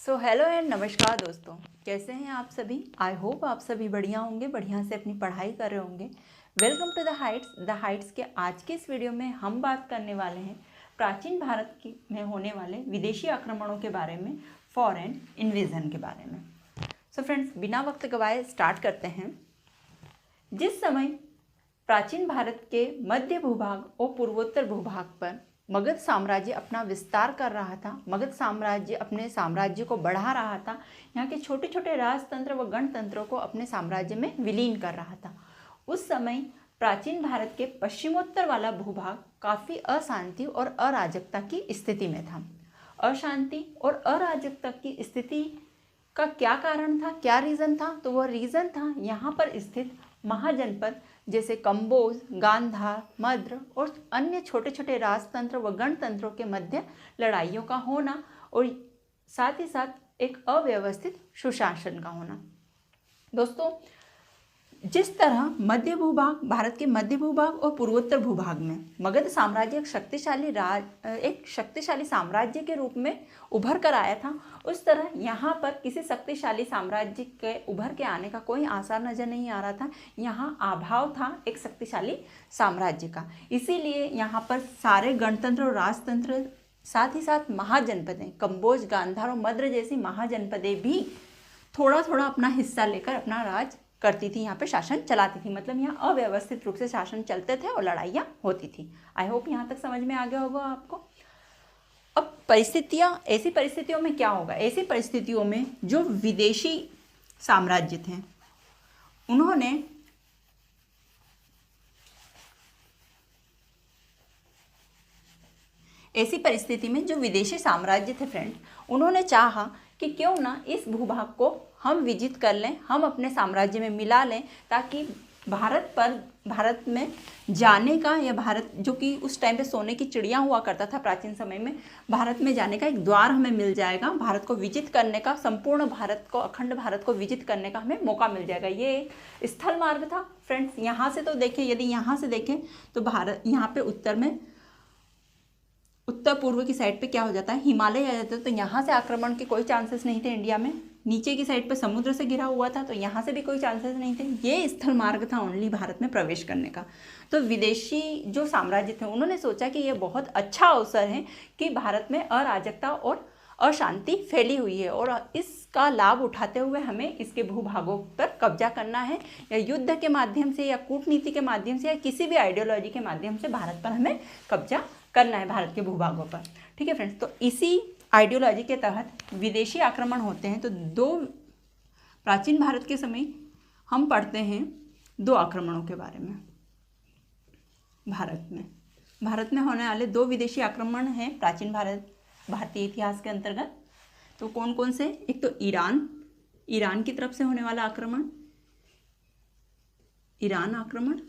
Hello and नमस्कार दोस्तों, कैसे हैं आप सभी। आई होप आप सभी बढ़िया होंगे, बढ़िया से अपनी पढ़ाई कर रहे होंगे। वेलकम टू द हाइट्स के आज के इस वीडियो में हम बात करने वाले हैं प्राचीन भारत की में होने वाले विदेशी आक्रमणों के बारे में, फॉरेन इन्वेजन के बारे में। फ्रेंड्स, बिना वक्त गवाए स्टार्ट करते हैं। जिस समय प्राचीन भारत के मध्य भूभाग और पूर्वोत्तर भूभाग पर मगध साम्राज्य अपना विस्तार कर रहा था, मगध साम्राज्य अपने साम्राज्य को बढ़ा रहा था, यहाँ के छोटे छोटे राजतंत्र व गणतंत्रों को अपने साम्राज्य में विलीन कर रहा था, उस समय प्राचीन भारत के पश्चिमोत्तर वाला भूभाग काफ़ी अशांति और अराजकता की स्थिति में था। अशांति और अराजकता की स्थिति का क्या कारण था, क्या रीज़न था? तो वह रीज़न था यहाँ पर स्थित महाजनपद जैसे कंबोज, गांधार, मद्र और अन्य छोटे छोटे राजतंत्र व गणतंत्रों के मध्य लड़ाइयों का होना और साथ ही साथ एक अव्यवस्थित सुशासन का होना। दोस्तों, जिस तरह मध्य भूभाग, भारत के मध्य भूभाग और पूर्वोत्तर भूभाग में मगध साम्राज्य एक शक्तिशाली साम्राज्य के रूप में उभर कर आया था, उस तरह यहाँ पर किसी शक्तिशाली साम्राज्य के उभर के आने का कोई आसार नजर नहीं आ रहा था। यहाँ अभाव था एक शक्तिशाली साम्राज्य का, इसीलिए यहाँ पर सारे गणतंत्र और राजतंत्र, साथ ही साथ महाजनपदें, कंबोज, गांधार और मद्र जैसी महाजनपदें भी थोड़ा थोड़ा अपना हिस्सा लेकर अपना राज करती थी, यहाँ पे शासन चलाती थी। मतलब यहाँ अव्यवस्थित रूप से शासन चलते थे और लड़ाइयाँ होती थी। आई होप यहाँ तक समझ में आ गया होगा आपको। अब ऐसी परिस्थितियों में क्या होगा? ऐसी परिस्थितियों में जो विदेशी साम्राज्य थे उन्होंने ऐसी परिस्थिति में जो विदेशी साम्राज्य थे फ्रेंड्स, उन्होंने चाहा कि क्यों ना इस भूभाग को हम विजित कर लें, हम अपने साम्राज्य में मिला लें, ताकि भारत में जाने का, या भारत जो कि उस टाइम पे सोने की चिड़िया हुआ करता था प्राचीन समय में, भारत में जाने का एक द्वार हमें मिल जाएगा, भारत को विजित करने का, संपूर्ण भारत को, अखंड भारत को विजित करने का हमें मौका मिल जाएगा। ये एक स्थल मार्ग था फ्रेंड्स। यहाँ से तो देखें, यदि यहाँ से देखें तो भारत, यहाँ पे उत्तर पूर्व की साइड पे क्या हो जाता है, हिमालय आ जाता है, तो यहाँ से आक्रमण के कोई चांसेस नहीं थे इंडिया में। नीचे की साइड पे समुद्र से घिरा हुआ था, तो यहाँ से भी कोई चांसेस नहीं थे। ये स्थल मार्ग था ओनली भारत में प्रवेश करने का। तो विदेशी जो साम्राज्य थे उन्होंने सोचा कि ये बहुत अच्छा अवसर है कि भारत में अराजकता और अशांति फैली हुई है और इसका लाभ उठाते हुए हमें इसके भूभागों पर कब्जा करना है, या युद्ध के माध्यम से, या कूटनीति के माध्यम से, या किसी भी आइडियोलॉजी के माध्यम से भारत पर हमें कब्जा करना है, भारत के भूभागों पर। ठीक है फ्रेंड्स, तो इसी आइडियोलॉजी के तहत विदेशी आक्रमण होते हैं। तो प्राचीन भारत के समय हम पढ़ते हैं दो आक्रमणों के बारे में। भारत में होने वाले दो विदेशी आक्रमण हैं प्राचीन भारतीय इतिहास के अंतर्गत। तो कौन कौन से? एक तो ईरान की तरफ से होने वाला आक्रमण, ईरान आक्रमण,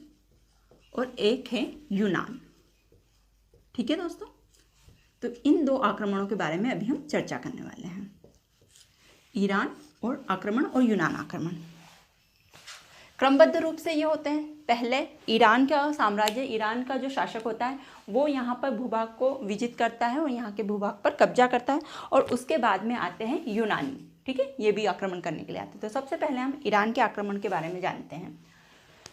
और एक है यूनान। ठीक है दोस्तों, तो इन दो आक्रमणों के बारे में अभी हम चर्चा करने वाले हैं, ईरान और आक्रमण और यूनान आक्रमण। क्रमबद्ध रूप से ये होते हैं। पहले ईरान का साम्राज्य, ईरान का जो शासक होता है वो यहाँ पर भूभाग को विजित करता है और यहाँ के भूभाग पर कब्जा करता है, और उसके बाद में आते हैं यूनानी। ठीक है, ये भी आक्रमण करने के लिए आते हैं। तो सबसे पहले हम ईरान के आक्रमण के बारे में जानते हैं।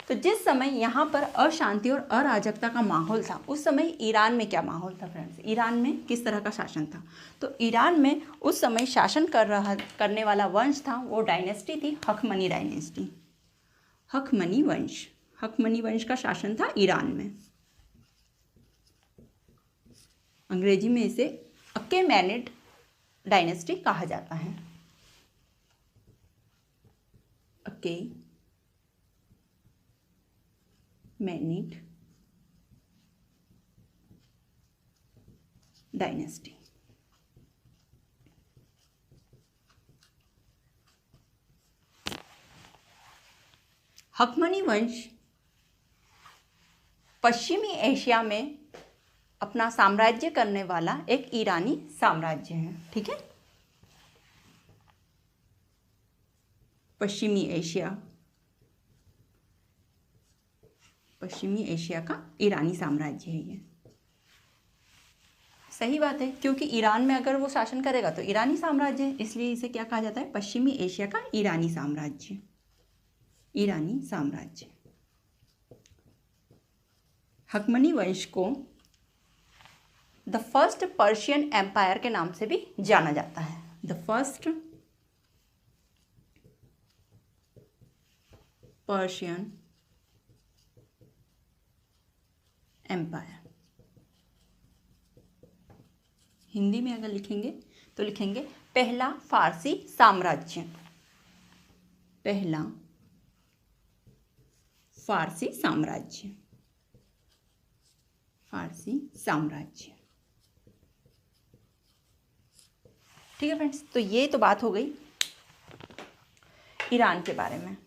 तो जिस समय यहाँ पर अशांति और अराजकता का माहौल था, उस समय ईरान में क्या माहौल था फ्रेंड्स? ईरान में किस तरह का शासन था? तो ईरान में उस समय शासन करने वाला वंश था, वो डायनेस्टी थी हखमनी डायनेस्टी, हखमनी वंश का शासन था ईरान में। अंग्रेजी में इसे अकेमेनिड डायनेस्टी कहा जाता है। अकेमेनिड डायनेस्टी। हखमनी वंश पश्चिमी एशिया में अपना साम्राज्य करने वाला एक ईरानी साम्राज्य है। ठीक है, पश्चिमी एशिया का ईरानी साम्राज्य है ये। सही बात है, क्योंकि ईरान में अगर वो शासन करेगा तो ईरानी साम्राज्य है, इसलिए इसे क्या कहा जाता है, पश्चिमी एशिया का ईरानी साम्राज्य। ईरानी साम्राज्य। हकमनी वंश को द फर्स्ट पर्शियन एम्पायर के नाम से भी जाना जाता है। The first Persian empire. Hindi में अगर लिखेंगे तो लिखेंगे पहला फारसी साम्राज्य। पहला फारसी साम्राज्य। फारसी साम्राज्य। ठीक है फ्रेंड्स, तो ये तो बात हो गई ईरान के बारे में।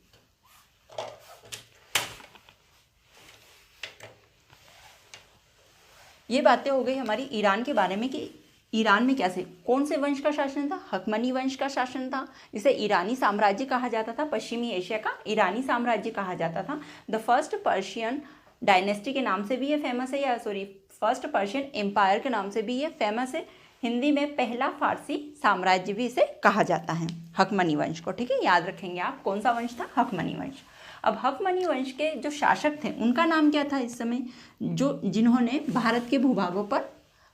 ये बातें हो गई हमारी ईरान के बारे में कि ईरान में कैसे कौन से वंश का शासन था, हकमनी वंश का शासन था, जिसे ईरानी साम्राज्य कहा जाता था, पश्चिमी एशिया का ईरानी साम्राज्य कहा जाता था। द फर्स्ट पर्शियन डायनेस्टी के नाम से भी ये फेमस है, या सॉरी फर्स्ट पर्शियन एम्पायर के नाम से भी ये फेमस है। हिंदी में पहला फारसी साम्राज्य भी इसे कहा जाता है, हकमनी वंश को। ठीक है, याद रखेंगे आप, कौन सा वंश था, हकमनी वंश। अब हकमनी वंश के जो शासक थे उनका नाम क्या था इस समय, जो जिन्होंने भारत के भूभागों पर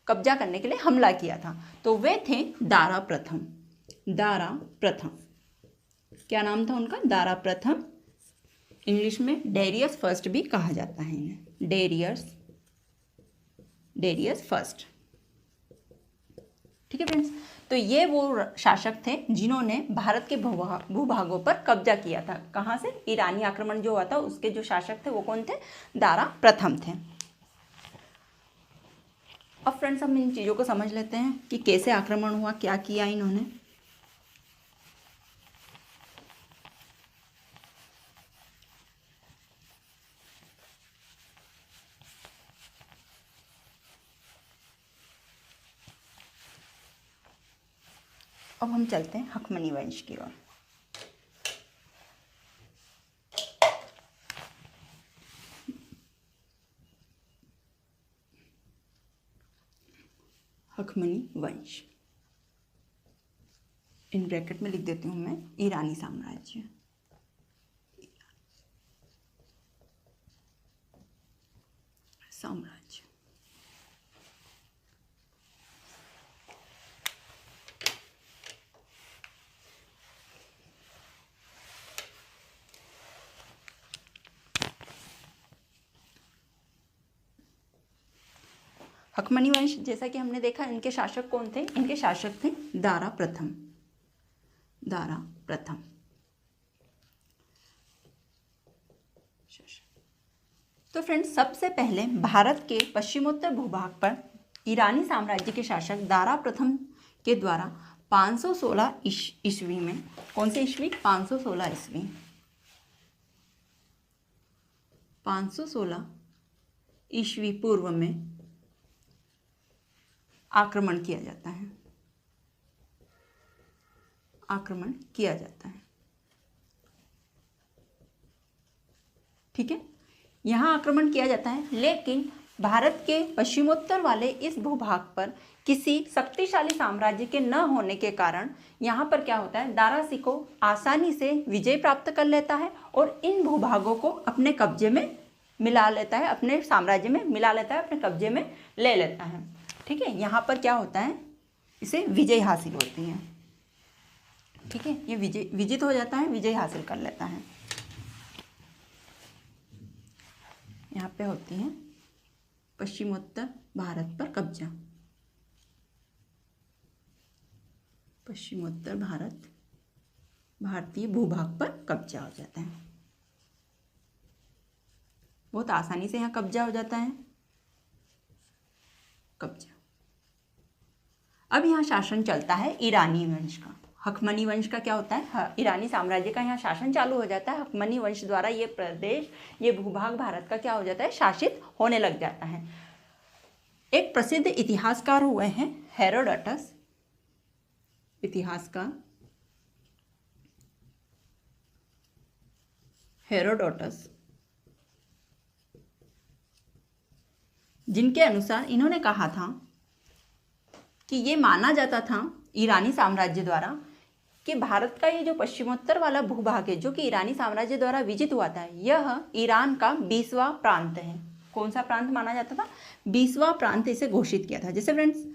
कब्जा करने के लिए हमला किया था, तो वे थे दारा प्रथम। दारा प्रथम, क्या नाम था उनका, दारा प्रथम। इंग्लिश में डेरियस फर्स्ट भी कहा जाता है इन्हें, डेरियस फर्स्ट। ठीक है फ्रेंड्स, तो ये वो शासक थे जिन्होंने भारत के भूभागों पर कब्जा किया था। कहाँ से, ईरानी आक्रमण जो हुआ था उसके जो शासक थे वो कौन थे, दारा प्रथम थे। अब फ्रेंड्स हम इन चीज़ों को समझ लेते हैं कि कैसे आक्रमण हुआ, क्या किया इन्होंने। अब हम चलते हैं हकमनी वंश की ओर। हकमनी वंश, इन ब्रैकेट में लिख देती हूँ मैं, ईरानी साम्राज्य। साम्राज्य। हकमनी वंश, जैसा कि हमने देखा, इनके शासक कौन थे, इनके शासक थे दारा प्रथम। दारा प्रथम। तो फ्रेंड्स सबसे पहले भारत के पश्चिमोत्तर भूभाग पर ईरानी साम्राज्य के शासक दारा प्रथम के द्वारा 516 ईस्वी में, कौन से ईस्वी, 516 ईस्वी, 516 ईस्वी पूर्व में आक्रमण किया जाता है। आक्रमण किया जाता है। ठीक है, यहाँ आक्रमण किया जाता है, लेकिन भारत के पश्चिमोत्तर वाले इस भूभाग पर किसी शक्तिशाली साम्राज्य के न होने के कारण यहाँ पर क्या होता है, दारा सिको आसानी से विजय प्राप्त कर लेता है और इन भूभागों को अपने कब्जे में मिला लेता है, अपने साम्राज्य में मिला लेता है, अपने कब्जे में ले लेता है। ठीक है, यहाँ पर क्या होता है, इसे विजय हासिल होती है। ठीक है, ये विजित हो जाता है, विजय हासिल कर लेता है। यहाँ पे होती है पश्चिमोत्तर भारत पर कब्जा। पश्चिमोत्तर भारत, भारतीय भूभाग पर कब्जा हो जाता है। बहुत आसानी से यहाँ कब्जा हो जाता है, कब्जा। अब यहाँ शासन चलता है ईरानी वंश का। हकमनी वंश का क्या होता है, ईरानी साम्राज्य का यहाँ शासन चालू हो जाता है। हकमनी वंश द्वारा ये प्रदेश, ये भूभाग भारत का क्या हो जाता है, शासित होने लग जाता है। एक प्रसिद्ध इतिहासकार हुए हैं हेरोडोटस, इतिहासकार हेरोडोटस, जिनके अनुसार इन्होंने कहा था कि ये माना जाता था ईरानी साम्राज्य द्वारा कि भारत का ये जो पश्चिमोत्तर वाला भूभाग है जो कि ईरानी साम्राज्य द्वारा विजित हुआ था, यह ईरान का 20वां प्रांत है। कौन सा प्रांत माना जाता था? 20वां प्रांत इसे घोषित किया था। जैसे फ्रेंड्स,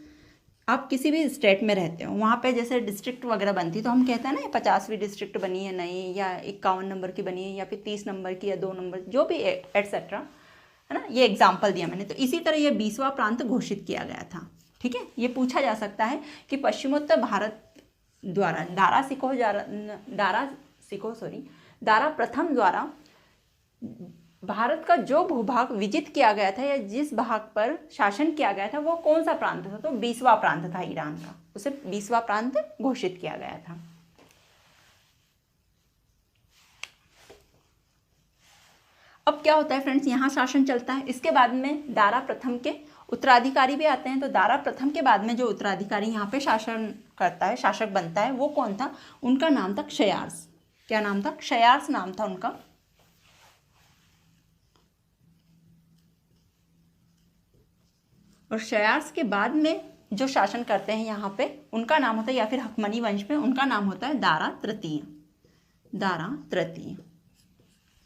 आप किसी भी स्टेट में रहते हो, वहाँ पे जैसे डिस्ट्रिक्ट वगैरह बनती, तो हम कहते हैं ना 50वीं डिस्ट्रिक्ट बनी है नई, या 51 नंबर की बनी है, या फिर 30 नंबर की, या 2 नंबर, जो भी एटसेट्रा, है ना। ये एग्जाम्पल दिया मैंने। तो इसी तरह ये 20वां प्रांत घोषित किया गया था। ठीक है, ये पूछा जा सकता है कि पश्चिमोत्तर भारत द्वारा दारा प्रथम द्वारा भारत का जो भूभाग विजित किया गया था या जिस भाग पर शासन किया गया था वो कौन सा प्रांत था? तो 20वां प्रांत था ईरान का, उसे 20वां प्रांत घोषित किया गया था। अब क्या होता है फ्रेंड्स, यहाँ शासन चलता है, इसके बाद में दारा प्रथम के उत्तराधिकारी भी आते हैं। तो दारा प्रथम के बाद में जो उत्तराधिकारी यहाँ पे शासन करता है, शासक बनता है, वो कौन था? उनका नाम था क्षयार्स। क्या नाम था? क्षयार्स नाम था उनका। और क्षयार्स के बाद में जो शासन करते हैं यहाँ पे, उनका नाम होता है, या फिर हकमनी वंश में उनका नाम होता है दारा तृतीय,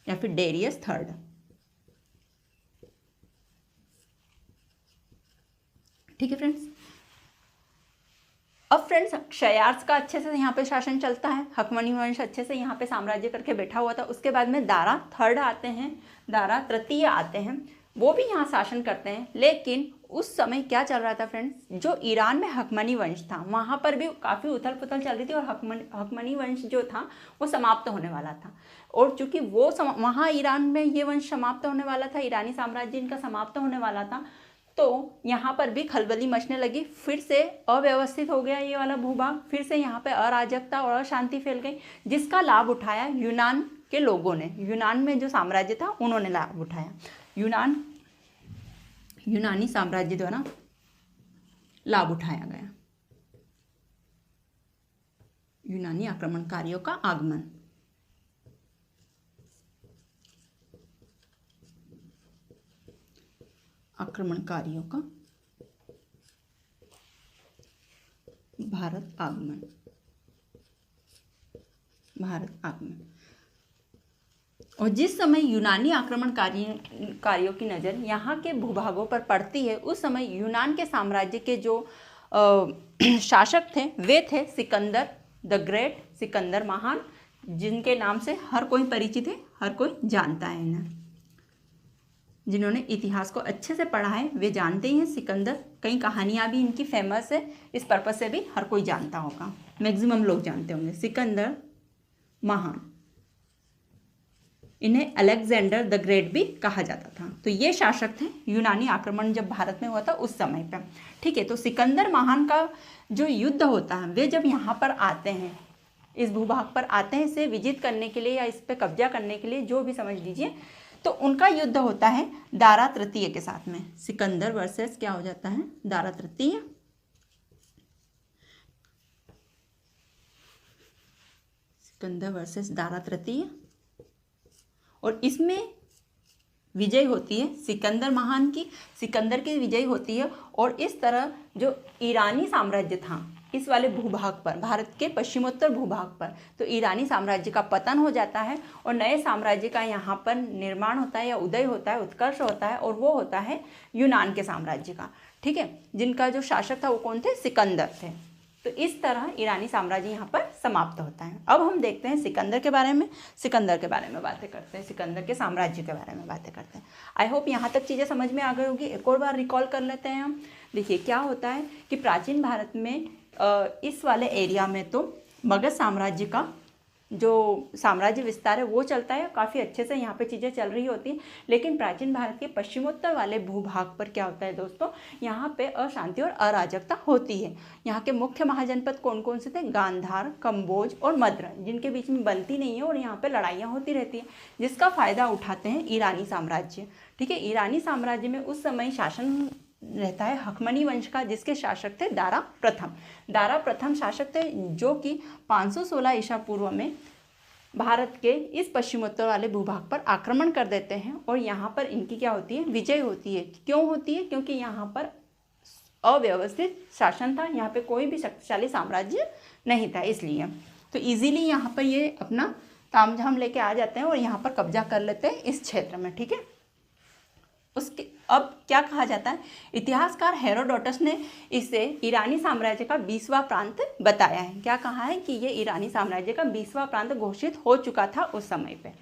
या फिर डेरियस थर्ड। ठीक है फ्रेंड्स। अब फ्रेंड्स, क्षयार्स का अच्छे से यहाँ पे शासन चलता है, हकमनी वंश अच्छे से यहाँ पे साम्राज्य करके बैठा हुआ था। उसके बाद में दारा थर्ड आते हैं, दारा तृतीय आते हैं, वो भी यहाँ शासन करते हैं। लेकिन उस समय क्या चल रहा था फ्रेंड्स, जो ईरान में हकमनी वंश था वहाँ पर भी काफ़ी उथल पुथल चल रही थी, और हकमनी वंश जो था वो समाप्त होने वाला था। और चूंकि वो वहाँ ईरान में ये वंश समाप्त होने वाला था, ईरानी साम्राज्य इनका समाप्त होने वाला था, तो यहाँ पर भी खलबली मचने लगी। फिर से अव्यवस्थित हो गया ये वाला भूभाग, फिर से यहाँ पे अराजकता और अशांति फैल गई, जिसका लाभ उठाया यूनान के लोगों ने। यूनान में जो साम्राज्य था उन्होंने लाभ उठाया। यूनानी साम्राज्य द्वारा लाभ उठाया गया। यूनानी आक्रमणकारियों का आगमन। आक्रमणकारियों का भारत आगमन। और जिस समय यूनानी आक्रमणकारियों की नज़र यहाँ के भूभागों पर पड़ती है, उस समय यूनान के साम्राज्य के जो शासक थे वे थे सिकंदर द ग्रेट, सिकंदर महान, जिनके नाम से हर कोई परिचित है, हर कोई जानता है इन्हें। जिन्होंने इतिहास को अच्छे से पढ़ा है वे जानते ही हैं सिकंदर। कई कहानियाँ भी इनकी फेमस है, इस पर्पज से भी हर कोई जानता होगा, मैक्सिमम लोग जानते होंगे। सिकंदर महान, इन्हें अलेक्जेंडर द ग्रेट भी कहा जाता था। तो ये शासक थे यूनानी आक्रमण जब भारत में हुआ था उस समय पर। ठीक है, तो सिकंदर महान का जो युद्ध होता है, वे जब यहाँ पर आते हैं, इस भूभाग पर आते हैं इसे विजित करने के लिए या इस पर कब्जा करने के लिए, जो भी समझ लीजिए, तो उनका युद्ध होता है दारा तृतीय के साथ में। सिकंदर वर्सेस क्या हो जाता है? दारा तृतीय। सिकंदर वर्सेस दारा तृतीय, और इसमें विजय होती है सिकंदर महान की, सिकंदर की विजय होती है। और इस तरह जो ईरानी साम्राज्य था इस वाले भूभाग पर, भारत के पश्चिमोत्तर भूभाग पर, तो ईरानी साम्राज्य का पतन हो जाता है और नए साम्राज्य का यहाँ पर निर्माण होता है या उदय होता है, उत्कर्ष होता है, और वो होता है यूनान के साम्राज्य का। ठीक है, जिनका जो शासक था वो कौन थे? सिकंदर थे। तो इस तरह ईरानी साम्राज्य यहाँ पर समाप्त होता है। अब हम देखते हैं सिकंदर के बारे में, बातें करते हैं, सिकंदर के साम्राज्य के बारे में बातें करते हैं। आई होप यहाँ तक चीज़ें समझ में आ गई होगी। एक और बार रिकॉल कर लेते हैं हम। देखिए क्या होता है कि प्राचीन भारत में इस वाले एरिया में तो मगध साम्राज्य का जो साम्राज्य विस्तार है वो चलता है, काफ़ी अच्छे से यहाँ पे चीज़ें चल रही होती हैं। लेकिन प्राचीन भारत के पश्चिमोत्तर वाले भूभाग पर क्या होता है दोस्तों, यहाँ पे अशांति और अराजकता होती है। यहाँ के मुख्य महाजनपद कौन कौन से थे? गांधार, कंबोज और मद्र, जिनके बीच में बनती नहीं है और यहाँ पे लड़ाइयाँ होती रहती हैं, जिसका फ़ायदा उठाते हैं ईरानी साम्राज्य। ठीक है, ईरानी साम्राज्य में उस समय शासन रहता है हकमनी वंश का, जिसके शासक थे दारा प्रथम। दारा प्रथम शासक थे जो कि 516 ईसा पूर्व में भारत के इस पश्चिमोत्तर वाले भूभाग पर आक्रमण कर देते हैं और यहाँ पर इनकी क्या होती है? विजय होती है। क्यों होती है? क्योंकि यहाँ पर अव्यवस्थित शासन था, यहाँ पे कोई भी शक्तिशाली साम्राज्य नहीं था, इसलिए तो इजीली यहाँ पर ये अपना तामझाम लेके आ जाते हैं और यहाँ पर कब्जा कर लेते हैं इस क्षेत्र में। ठीक है, उसके अब क्या कहा जाता है, इतिहासकार हेरोडोटस ने इसे ईरानी साम्राज्य का 20वां प्रांत बताया है। क्या कहा है कि ये ईरानी साम्राज्य का 20वां प्रांत घोषित हो चुका था उस समय पे।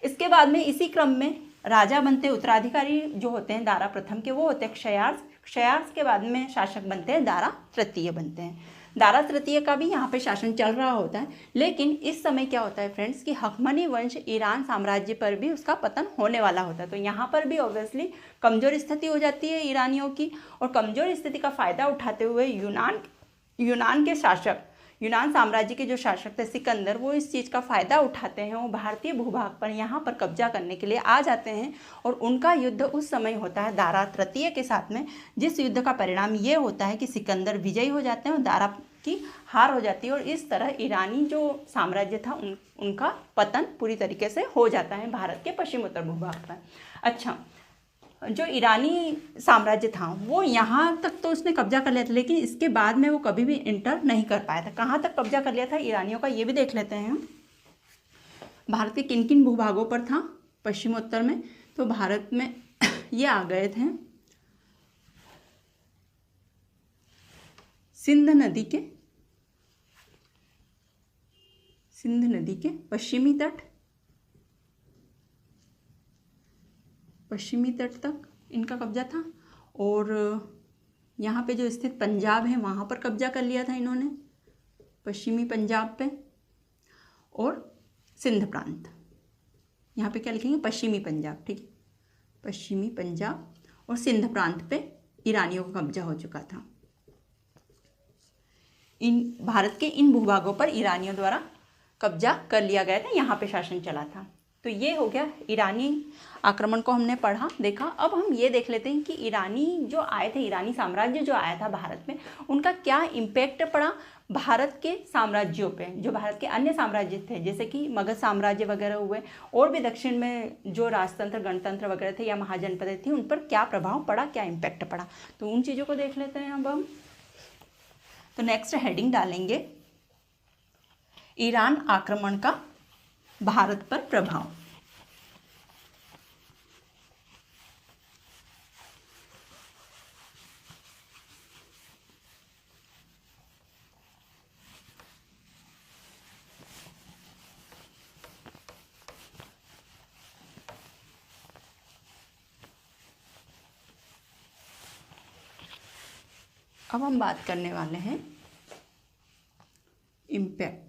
इसके बाद में इसी क्रम में राजा बनते, उत्तराधिकारी जो होते हैं दारा प्रथम के, वो होते हैं क्षयार्स। क्षयार्स के बाद में शासक बनते हैं दारा तृतीय बनते हैं। दारा तृतीय का भी यहाँ पे शासन चल रहा होता है, लेकिन इस समय क्या होता है फ्रेंड्स कि हकमनी वंश ईरान साम्राज्य पर भी उसका पतन होने वाला होता है। तो यहाँ पर भी ऑब्वियसली कमजोर स्थिति हो जाती है ईरानियों की, और कमजोर स्थिति का फायदा उठाते हुए यूनान के शासक, यूनान साम्राज्य के जो शासक थे सिकंदर, वो इस चीज़ का फ़ायदा उठाते हैं। वो भारतीय भूभाग पर यहाँ पर कब्जा करने के लिए आ जाते हैं, और उनका युद्ध उस समय होता है दारा तृतीय के साथ में, जिस युद्ध का परिणाम ये होता है कि सिकंदर विजयी हो जाते हैं और दारा की हार हो जाती है, और इस तरह ईरानी जो साम्राज्य था उनका पतन पूरी तरीके से हो जाता है भारत के पश्चिम उत्तर भूभाग पर। अच्छा, जो ईरानी साम्राज्य था वो यहाँ तक तो उसने कब्जा कर लिया था, लेकिन इसके बाद में वो कभी भी इंटर नहीं कर पाया था। कहाँ तक कब्जा कर लिया था ईरानियों का, ये भी देख लेते हैं हम। भारत के किन किन भूभागों पर था पश्चिमोत्तर में, तो भारत में ये आ गए थे सिंध नदी के पश्चिमी तट तक इनका कब्जा था, और यहाँ पे जो स्थित पंजाब है वहाँ पर कब्जा कर लिया था इन्होंने, पश्चिमी पंजाब पे, और सिंध प्रांत, यहाँ पे क्या लिखेंगे, पश्चिमी पंजाब। ठीक है, पश्चिमी पंजाब और सिंध प्रांत पे ईरानियों का कब्जा हो चुका था। इन भारत के इन भूभागों पर ईरानियों द्वारा कब्जा कर लिया गया था, यहाँ पे शासन चला था। तो ये हो गया ईरानी आक्रमण को हमने पढ़ा देखा। अब हम ये देख लेते हैं कि ईरानी जो आए थे, ईरानी साम्राज्य जो आया था भारत में, उनका क्या इम्पैक्ट पड़ा भारत के साम्राज्यों पे, जो भारत के अन्य साम्राज्य थे, जैसे कि मगध साम्राज्य वगैरह हुए, और भी दक्षिण में जो राजतंत्र गणतंत्र वगैरह थे या महाजनपदें थी, उन पर क्या प्रभाव पड़ा, क्या इम्पैक्ट पड़ा। तो उन चीज़ों को देख लेते हैं अब हम। तो नेक्स्ट हेडिंग डालेंगे ईरान आक्रमण का भारत पर प्रभाव। अब हम बात करने वाले हैं इम्पैक्ट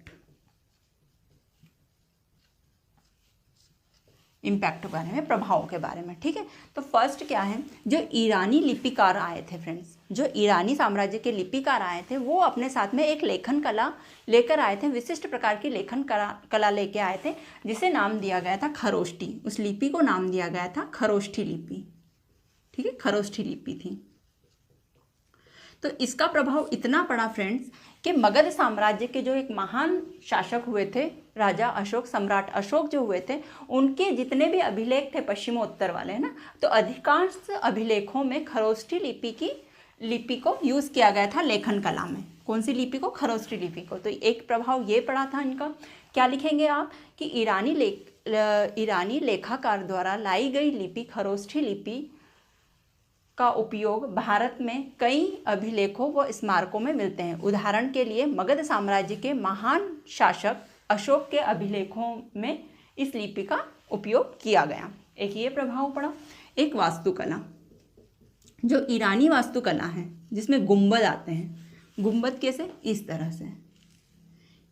के बारे में, प्रभावों के बारे में। ठीक है, तो फर्स्ट क्या है, जो ईरानी लिपिकार आए थे फ्रेंड्स, जो ईरानी साम्राज्य के लिपिकार आए थे, वो अपने साथ में एक लेखन कला लेकर आए थे, विशिष्ट प्रकार की लेखन कला लेके आए थे, जिसे नाम दिया गया था खरोष्ठी। उस लिपि को नाम दिया गया था खरोष्ठी लिपि। ठीक है, खरोष्ठी लिपि थी। तो इसका प्रभाव इतना पड़ा फ्रेंड्स कि मगध साम्राज्य के जो एक महान शासक हुए थे, राजा अशोक, सम्राट अशोक जो हुए थे, उनके जितने भी अभिलेख थे पश्चिमोत्तर वाले, है ना, तो अधिकांश अभिलेखों में खरोष्ठी लिपि को यूज़ किया गया था लेखन कला में। कौन सी लिपि को? खरोष्ठी लिपि को। तो एक प्रभाव ये पड़ा था इनका। क्या लिखेंगे आप कि ईरानी लेखाकार द्वारा लाई गई लिपि खरोष्ठी लिपि का उपयोग भारत में कई अभिलेखों व स्मारकों में मिलते हैं। उदाहरण के लिए मगध साम्राज्य के महान शासक अशोक के अभिलेखों में इस लिपि का उपयोग किया गया। एक ये प्रभाव पड़ा। एक वास्तुकला, जो ईरानी वास्तुकला है जिसमें गुंबद आते हैं, गुंबद कैसे, इस तरह से,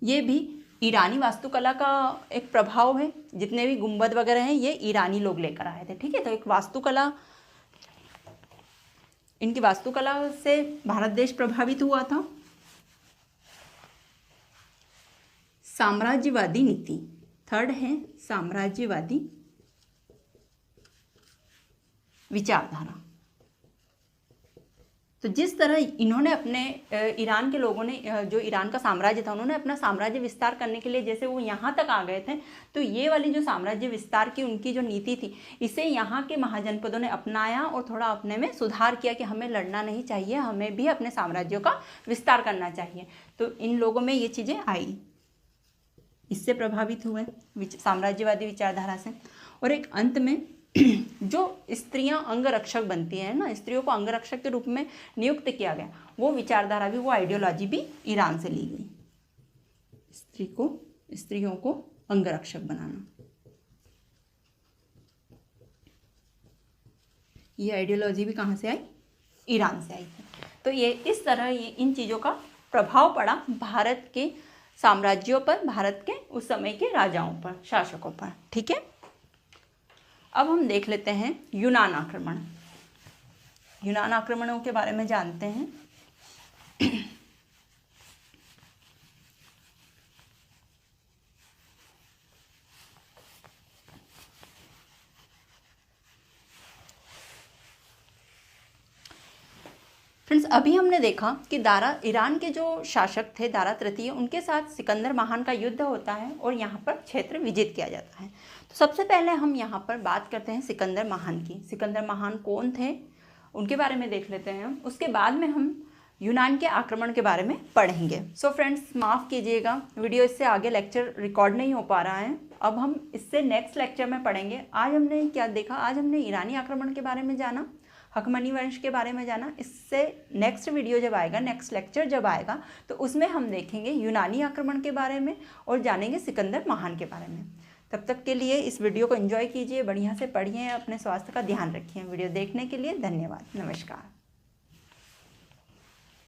ये भी ईरानी वास्तुकला का एक प्रभाव है। जितने भी गुंबद वगैरह हैं ये ईरानी लोग लेकर आए थे। ठीक है, तो एक वास्तुकला, इनकी वास्तुकला से भारत देश प्रभावित हुआ था। साम्राज्यवादी नीति, थर्ड है साम्राज्यवादी विचारधारा। तो जिस तरह इन्होंने अपने ईरान के लोगों ने जो ईरान का साम्राज्य था उन्होंने अपना साम्राज्य विस्तार करने के लिए जैसे वो यहाँ तक आ गए थे, तो ये वाली जो साम्राज्य विस्तार की उनकी जो नीति थी इसे यहाँ के महाजनपदों ने अपनाया और थोड़ा अपने में सुधार किया कि हमें लड़ना नहीं चाहिए, हमें भी अपने साम्राज्यों का विस्तार करना चाहिए। तो इन लोगों में ये चीज़ें आई, इससे प्रभावित हुए साम्राज्यवादी विचारधारा से। और एक अंत में जो स्त्रियां अंगरक्षक बनती हैं ना, स्त्रियों को अंगरक्षक के रूप में नियुक्त किया गया, वो विचारधारा भी, वो आइडियोलॉजी भी ईरान से ली गई। स्त्रियों को अंगरक्षक बनाना, ये आइडियोलॉजी भी कहाँ से आई? ईरान से आई थी। तो ये इस तरह ये इन चीज़ों का प्रभाव पड़ा भारत के साम्राज्यों पर, भारत के उस समय के राजाओं पर, शासकों पर। ठीक है, अब हम देख लेते हैं यूनान आक्रमण। यूनान आक्रमणों के बारे में जानते हैं। फ्रेंड्स, अभी हमने देखा कि ईरान के जो शासक थे दारा तृतीय, उनके साथ सिकंदर महान का युद्ध होता है और यहाँ पर क्षेत्र विजित किया जाता है। तो सबसे पहले हम यहाँ पर बात करते हैं सिकंदर महान की। सिकंदर महान कौन थे उनके बारे में देख लेते हैं। उसके बाद में हम यूनान के आक्रमण के बारे में पढ़ेंगे। सो फ्रेंड्स, माफ़ कीजिएगा, वीडियो इससे आगे लेक्चर रिकॉर्ड नहीं हो पा रहा है। अब हम इससे नेक्स्ट लेक्चर में पढ़ेंगे। आज हमने क्या देखा? आज हमने ईरानी आक्रमण के बारे में जाना, हकमनी वंश के बारे में जाना। इससे नेक्स्ट वीडियो जब आएगा, नेक्स्ट लेक्चर जब आएगा, तो उसमें हम देखेंगे यूनानी आक्रमण के बारे में और जानेंगे सिकंदर महान के बारे में। तब तक के लिए इस वीडियो को एंजॉय कीजिए, बढ़िया से पढ़िए, अपने स्वास्थ्य का ध्यान रखिए। वीडियो देखने के लिए धन्यवाद। नमस्कार।